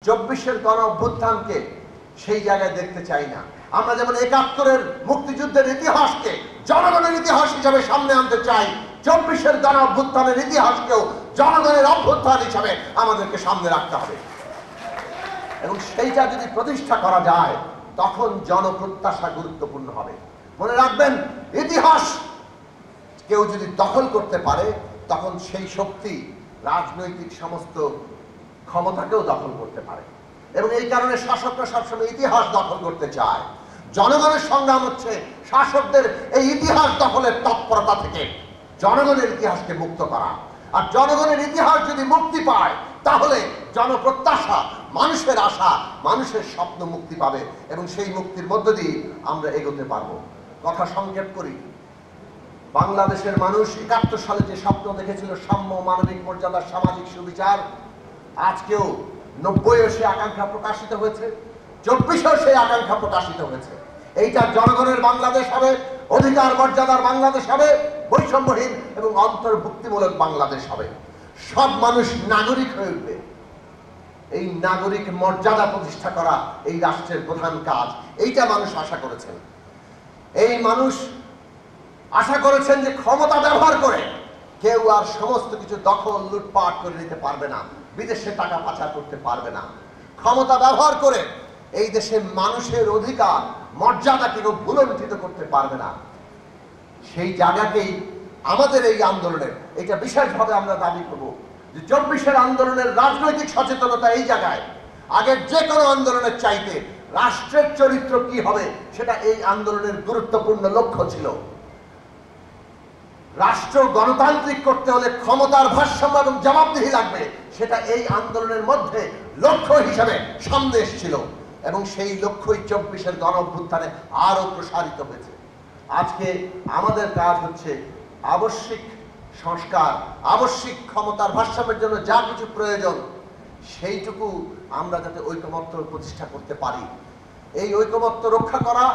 24-এর গণ অভ্যুত্থানকে সেই জায়গায় দেখতে চাই না। আমরা যেমন 71-এর মুক্তিযুদ্ধের ইতিহাসকে জনগণের ইতিহাস হিসাবে সামনে আনতে চাই, 24-এর গণ অভ্যুত্থানের ইতিহাসকেও জনগণের অভ্যুত্থান হিসাবে আমাদেরকে সামনে রাখতে হবে। এবং সেইটা যদি প্রতিষ্ঠা করা যায় তখন জনপ্রত্যাশা গুরুত্বপূর্ণ হবে। মনে রাখবেন, ইতিহাস কেউ যদি দখল করতে পারে তখন সেই শক্তি রাজনৈতিক সমস্ত ক্ষমতাকেও দখল করতে পারে। এবং এই কারণে শাসকরা সবসময় ইতিহাস দখল করতে চায়। জনগণের সংগ্রাম হচ্ছে শাসকদের এই ইতিহাস দখলের তৎপরতা থেকে জনগণের ইতিহাসকে মুক্ত করা। আর জনগণের ইতিহাস যদি মুক্তি পায় তাহলে জনপ্রত্যাশা, মানুষের আশা, মানুষের স্বপ্ন মুক্তি পাবে এবং সেই মুক্তির মধ্য দিয়ে আমরা এগোতে পারবো। কথা সংক্ষেপ করি, বাংলাদেশের মানুষ 71 সালে যে স্বপ্ন দেখেছিল সাম্য, মানবিক মর্যাদা, সামাজিক সুবিচার, আজকেও 90-এ সে আকাঙ্ক্ষা প্রকাশিত হয়েছে, 24-এও সেই আকাঙ্ক্ষা প্রকাশিত হয়েছে। এইটা জনগণের বাংলাদেশ হবে, অধিকার মর্যাদার বাংলাদেশ হবে, বৈষম্যহীন এবং অন্তর্ভুক্তিমূলক বাংলাদেশ হবে। সব মানুষ নাগরিক হয়ে উঠবে। এই নাগরিক মর্যাদা প্রতিষ্ঠা করা এই রাষ্ট্রের প্রধান কাজ। এইটা মানুষ আশা করেছেন। এই মানুষ আশা করেছেন যে ক্ষমতা ব্যবহার করে কেউ আর সমস্ত কিছু দখল, লুটপাট করে নিতে পারবে না, বিদেশে টাকা পাচার করতে পারবে না। ক্ষমতা ব্যবহার করে এই দেশের মানুষের অধিকার, মর্যাদাকে কেউ ভুলণ্ঠিত করতে পারবে না। সেই জায়গাকেই আমাদের এই আন্দোলনের, এটা বিশেষভাবে আমরা দাবি করব যে 24-এর আন্দোলনের রাজনৈতিক সচেতনতা এই জায়গায় আগের যে কোনো আন্দোলনের চাইতে রাষ্ট্রের চরিত্র কি হবে সেটা এই আন্দোলনের গুরুত্বপূর্ণ লক্ষ্য ছিল। রাষ্ট্র গণতান্ত্রিক করতে হলে ক্ষমতার ভারসাম্য এবং জবাবদিহি লাগবে, সেটা এই আন্দোলনের মধ্যে লক্ষ্য হিসাবে সামনে এসেছিল এবং সেই লক্ষ্যই 24-এর গণ অভ্যুত্থানে আরো প্রসারিত হয়েছে। আজকে আমাদের কাজ হচ্ছে আবশ্যিক সংস্কার, আবশ্যিক ক্ষমতার ভারসাম্যের জন্য যা কিছু প্রয়োজন সেইটুকু আমরা যাতে ঐকমত্য প্রতিষ্ঠা করতে পারি। এই ঐকমত্য রক্ষা করা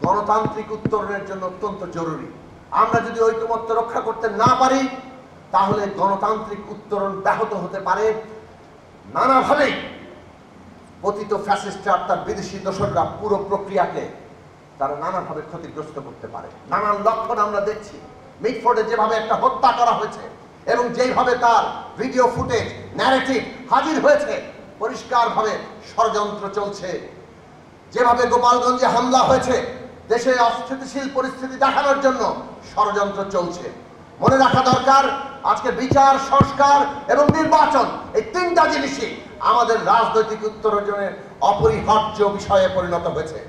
গণতান্ত্রিক উত্তরণের জন্য অত্যন্ত জরুরি। আমরা যদি ঐকমত্য রক্ষা করতে না পারি তাহলে গণতান্ত্রিক উত্তরণ ব্যাহত হতে পারে। নানাভাবেই পতিত ফ্যাসিস্টরা, তার বিদেশি দোসররা পুরো প্রক্রিয়াকে তারা নানাভাবে ক্ষতিগ্রস্ত করতে পারে। নানান লক্ষণ আমরা দেখছি। মিটফোর্ডে যেভাবে একটা হত্যা করা হয়েছে এবং যেভাবে তার ভিডিও ফুটেজ, ন্যারেটিভ হাজির হয়েছে, পরিষ্কারভাবে ষড়যন্ত্র চলছে। যেভাবে গোপালগঞ্জে হামলা হয়েছে, দেশে অস্থিতিশীল পরিস্থিতি দেখানোর জন্য ষড়যন্ত্র চলছে। মনে রাখা দরকার, আজকে বিচার, সংস্কার এবং নির্বাচন, এই তিনটা জিনিসই আমাদের রাজনৈতিক উত্তরণের অপরিহার্য বিষয়ে পরিণত হয়েছে।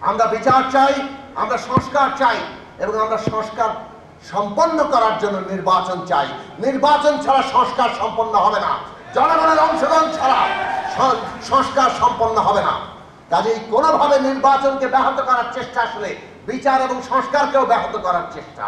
আমরা বিচার চাই, আমরা সংস্কার চাই এবং আমরা সংস্কার সম্পন্ন করার জন্য নির্বাচন চাই। নির্বাচন ছাড়া সংস্কার সম্পন্ন হবে না, জনগণের অংশগ্রহণ ছাড়া সংস্কার সম্পন্ন হবে না। কাজেই কোনোভাবে নির্বাচনকে ব্যাহত করার চেষ্টা আসলে বিচার এবং সংস্কারকেও ব্যাহত করার চেষ্টা।